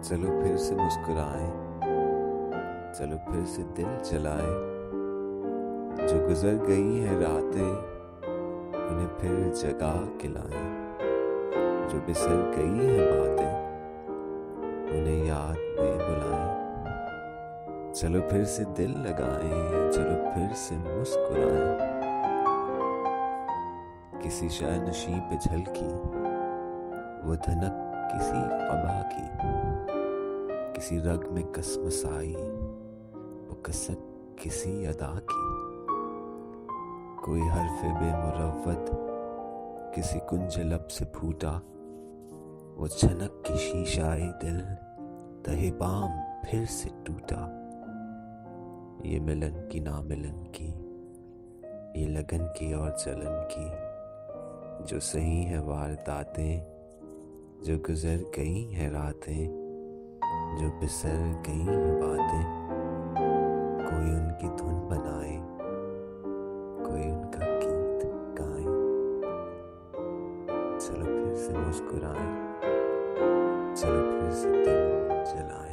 चलो फिर से मुस्कुराएं, चलो फिर से दिल जलाएं। जो गुजर गई हैं रातें उन्हें फिर जगा के लाएं। जो बिसर गई हैं बातें उन्हें याद में बुलाएं। चलो फिर से दिल लगाएं, चलो फिर से मुस्कुराएं। किसी शायनशी पे झलकी वो धनक किसी क़बा की, किसी रग में कसमसाई वो कसक किसी अदा की। कोई हर्फ बेमुरव्वत किसी कुंज लब से फूटा, वो छनक की शीशाए दिल तहे बाम फिर से टूटा। ये मिलन की ना मिलन की, ये लगन की और जलन की, जो सही है वारदातें, जो गुजर गई हैं रातें, जो बिसर गई हैं बातें। कोई उनकी धुन बनाए, कोई उनका गीत गाए। चलो फिर से मुस्कुराएं, चलो फिर से दिल जलाएं।